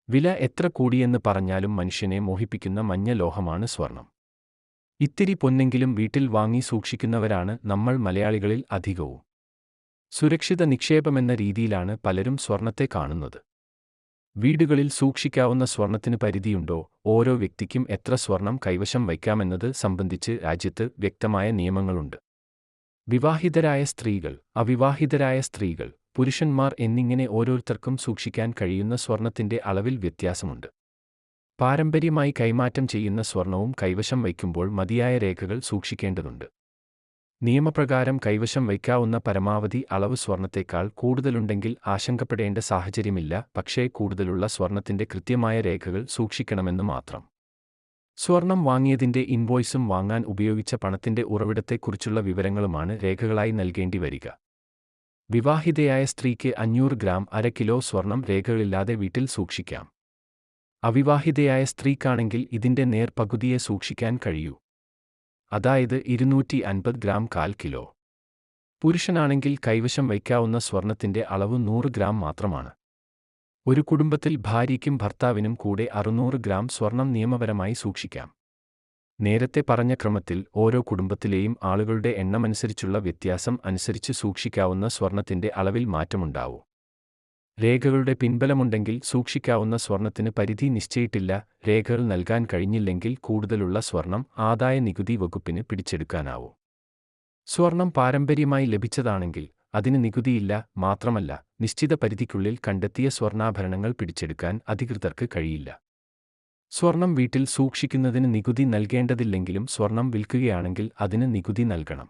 വില എത്ര കൂടിയെന്ന് പറഞ്ഞാലും മനുഷ്യനെ മോഹിപ്പിക്കുന്ന മഞ്ഞ ലോഹമാണ് സ്വർണം. ഇത്തിരി പൊന്നെങ്കിലും വീട്ടിൽ വാങ്ങി സൂക്ഷിക്കുന്നവരാണ് നമ്മൾ മലയാളികളിൽ അധികവും. സുരക്ഷിത നിക്ഷേപമെന്ന രീതിയിലാണ് പലരും സ്വർണത്തെ കാണുന്നത്. വീടുകളിൽ സൂക്ഷിക്കാവുന്ന സ്വർണത്തിന് പരിധിയുണ്ടോ? ഓരോ വ്യക്തിക്കും എത്ര സ്വർണം കൈവശം വയ്ക്കാമെന്നത് സംബന്ധിച്ച് രാജ്യത്ത് വ്യക്തമായ നിയമങ്ങളുണ്ട്. വിവാഹിതരായ സ്ത്രീകൾ, അവിവാഹിതരായ സ്ത്രീകൾ, പുരുഷന്മാർ എന്നിങ്ങനെ ഓരോരുത്തർക്കും സൂക്ഷിക്കാൻ കഴിയുന്ന സ്വർണത്തിന്റെ അളവിൽ വ്യത്യാസമുണ്ട്. പാരമ്പര്യമായി കൈമാറ്റം ചെയ്യുന്ന സ്വർണവും കൈവശം വയ്ക്കുമ്പോൾ മതിയായ രേഖകൾ സൂക്ഷിക്കേണ്ടതുണ്ട്. നിയമപ്രകാരം കൈവശം വയ്ക്കാവുന്ന പരമാവധി അളവ് സ്വർണത്തേക്കാൾ കൂടുതലുണ്ടെങ്കിൽ ആശങ്കപ്പെടേണ്ട സാഹചര്യമില്ല, പക്ഷേ കൂടുതലുള്ള സ്വർണത്തിന്റെ കൃത്യമായ രേഖകൾ സൂക്ഷിക്കണമെന്ന് മാത്രം. സ്വർണം വാങ്ങിയതിന്റെ ഇൻവോയ്സും വാങ്ങാൻ ഉപയോഗിച്ച പണത്തിന്റെ ഉറവിടത്തെക്കുറിച്ചുള്ള വിവരങ്ങളുമാണ് രേഖകളായി നൽകേണ്ടി വരിക. വിവാഹിതയായ സ്ത്രീക്ക് 500 ഗ്രാം 1/2 കിലോ സ്വർണം രേഖകളില്ലാതെ വീട്ടിൽ സൂക്ഷിക്കാം. അവിവാഹിതയായ സ്ത്രീക്കാണെങ്കിൽ ഇതിന്റെ നേർപകുതിയെ സൂക്ഷിക്കാൻ കഴിയൂ. അതായത് 250 ഗ്രാം 1/4 കിലോ. പുരുഷനാണെങ്കിൽ കൈവശം വയ്ക്കാവുന്ന സ്വർണത്തിന്റെ അളവ് 100 ഗ്രാം മാത്രമാണ്. ഒരു കുടുംബത്തിൽ ഭാര്യയ്ക്കും ഭർത്താവിനും കൂടെ 600 ഗ്രാം സ്വർണം നിയമപരമായി സൂക്ഷിക്കാം. നേരത്തെ പറഞ്ഞ ക്രമത്തിൽ ഓരോ കുടുംബത്തിലെയും ആളുകളുടെ എണ്ണമനുസരിച്ചുള്ള വ്യത്യാസം അനുസരിച്ച് സൂക്ഷിക്കാവുന്ന സ്വർണത്തിന്റെ അളവിൽ മാറ്റമുണ്ടാവും. രേഖകളുടെ പിൻബലമുണ്ടെങ്കിൽ സൂക്ഷിക്കാവുന്ന സ്വർണത്തിന് പരിധി നിശ്ചയിട്ടില്ല. രേഖകൾ നൽകാൻ കഴിഞ്ഞില്ലെങ്കിൽ കൂടുതലുള്ള സ്വർണം ആദായ നികുതി വകുപ്പിന് പിടിച്ചെടുക്കാനാവും. സ്വർണം പാരമ്പര്യമായി ലഭിച്ചതാണെങ്കിൽ അതിന് നികുതിയില്ല. മാത്രമല്ല, നിശ്ചിത പരിധിക്കുള്ളിൽ കണ്ടെത്തിയ സ്വർണ്ണാഭരണങ്ങൾ പിടിച്ചെടുക്കാൻ അധികൃതർക്ക് കഴിയില്ല. സ്വർണം വീട്ടിൽ സൂക്ഷിക്കുന്നതിന് നികുതി നൽകേണ്ടതില്ലെങ്കിലും സ്വർണം വിൽക്കുകയാണെങ്കിൽ അതിന് നികുതി നൽകണം.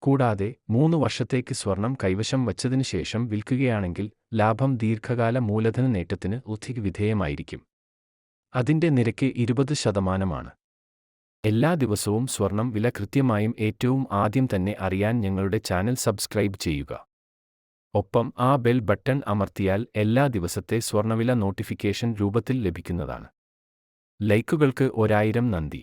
കൂടാതെ 3 വർഷത്തേക്ക് സ്വർണം കൈവശം വച്ചതിനു ശേഷം വിൽക്കുകയാണെങ്കിൽ ലാഭം ദീർഘകാല മൂലധന നേട്ടത്തിന് വിധേയമായിരിക്കും. അതിന്റെ നിരക്ക് 20%. എല്ലാ ദിവസവും സ്വർണം വില കൃത്യമായും ഏറ്റവും ആദ്യം തന്നെ അറിയാൻ ഞങ്ങളുടെ ചാനൽ സബ്സ്ക്രൈബ് ചെയ്യുക. ഒപ്പം ആ ബെൽ ബട്ടൺ അമർത്തിയാൽ എല്ലാ ദിവസത്തെ സ്വർണവില നോട്ടിഫിക്കേഷൻ രൂപത്തിൽ ലഭിക്കുന്നതാണ്. ലൈക്കുകൾക്ക് 1000 നന്ദി.